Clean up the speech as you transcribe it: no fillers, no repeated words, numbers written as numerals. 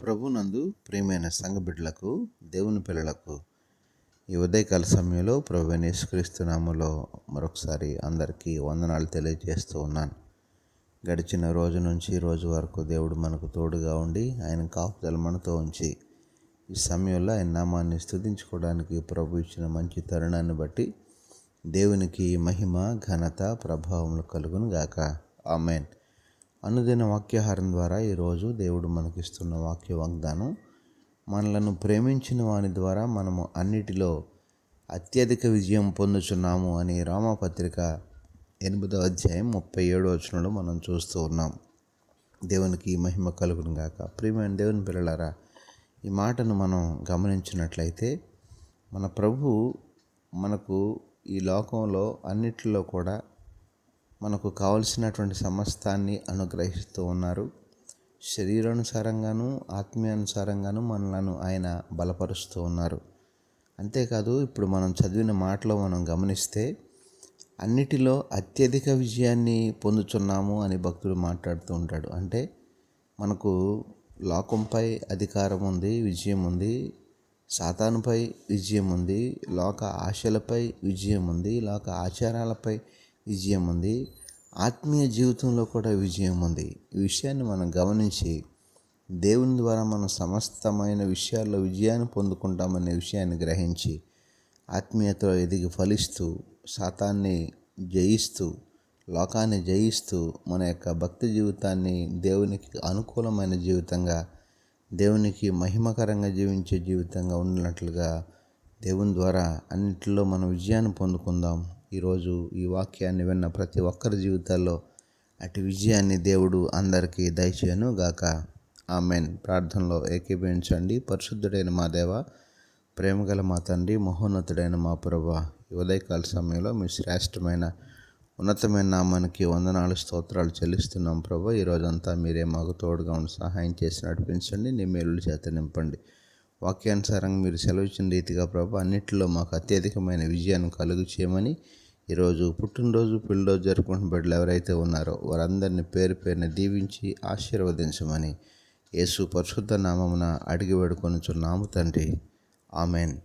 ప్రభునందు ప్రియమైన సంఘ బిడ్డలకు, దేవుని పిల్లలకు ఈ ఉదయకాల సమయంలో ప్రభు యేసుక్రీస్తు నామములో మరొకసారి అందరికీ వందనాలు తెలియజేస్తూ ఉన్నాను. గడిచిన రోజు నుంచి ఈ రోజు వరకు దేవుడు మనకు తోడుగా ఉండి ఆయన కాపుదల మనతో ఉంచి ఈ సమయంలో ఆయన నామాన్ని స్తుతించుకోవడానికి ప్రభు ఇచ్చిన మంచి తరుణాన్ని బట్టి దేవునికి మహిమ, ఘనత, ప్రభావములు కలుగును గాక. ఆమేన్. అనుదిన వాక్యాహారం ద్వారా ఈరోజు దేవుడు మనకిస్తున్న వాక్య వాగ్దానం, మనలను ప్రేమించిన వాని ద్వారా మనము అన్నిటిలో అత్యధిక విజయం పొందుచున్నాము అని రోమాపత్రిక 8వ అధ్యాయం 37వ వచనంలో మనం చూస్తూ ఉన్నాం. దేవునికి మహిమ కలుగును గాక. ప్రియమైన దేవుని పిల్లలారా, ఈ మాటను మనం గమనించినట్లయితే మన ప్రభు మనకు ఈ లోకంలో అన్నిటిలో కూడా మనకు కావలసినటువంటి సమస్తాన్ని అనుగ్రహిస్తూ ఉన్నారు. శరీరానుసారంగాను ఆత్మీయానుసారంగాను మనలను ఆయన బలపరుస్తూ ఉన్నారు. అంతేకాదు, ఇప్పుడు మనం చదివిన మాటలో మనం గమనిస్తే అన్నిటిలో అత్యధిక విజయాన్ని పొందుతున్నాము అని భక్తుడు మాట్లాడుతూ ఉంటాడు. అంటే మనకు లోకంపై అధికారం ఉంది, విజయం ఉంది, సాతానుపై విజయం ఉంది, లోక ఆశలపై విజయం ఉంది, లోక ఆచారాలపై విజయం ఉంది, ఆత్మీయ జీవితంలో కూడా విజయం ఉంది. ఈ విషయాన్ని మనం గమనించి దేవుని ద్వారా మనం సమస్తమైన విషయాల్లో విజయాన్ని పొందుకుంటామనే విషయాన్ని గ్రహించి ఆత్మీయతలో ఎదిగి ఫలిస్తూ సాతాన్ని జయిస్తూ లోకాన్ని జయిస్తూ మన యొక్క భక్తి జీవితాన్ని దేవునికి అనుకూలమైన జీవితంగా, దేవునికి మహిమకరంగా జీవించే జీవితంగా ఉన్నట్లుగా దేవుని ద్వారా అన్నింటిలో మనం విజయాన్ని పొందుకుందాం. ఈరోజు ఈ వాక్యాన్ని విన్న ప్రతి ఒక్కరి జీవితాల్లో అటు విజయాన్ని దేవుడు అందరికీ దయచేయను గాక. ఆమేన్. ప్రార్థనలో ఏకీభవించండి. పరిశుద్ధుడైన మా దేవ, ప్రేమగల మా తండ్రి, మహోన్నతుడైన మా ప్రభువా, ఈ ఉదయకాల సమయంలో మీ శ్రేష్టమైన ఉన్నతమైన నామానికి వందనాలు, స్తోత్రాలు చెల్లిస్తున్నాం ప్రభు. ఈరోజంతా మీరే మాకు తోడుగా ఉండి సహాయం చేసి నడిపించండి. నీ మేలుల చేత నింపండి. వాక్యానుసారంగా మీరు సెలవిచ్చిన రీతిగా ప్రభు అన్నింటిలో మాకు అత్యధికమైన విజయాన్ని కలుగు చేయమని, ఈరోజు పుట్టినరోజు పెళ్ళిరోజు జరుపుకుంటున్న బిడ్డలు ఎవరైతే ఉన్నారో వారందరినీ పేరు పేరున దీవించి ఆశీర్వదించమని యేసు పరిశుద్ధ నామమున అడిగి వేడుకొనుచున్నాము తండ్రి. ఆమెన్.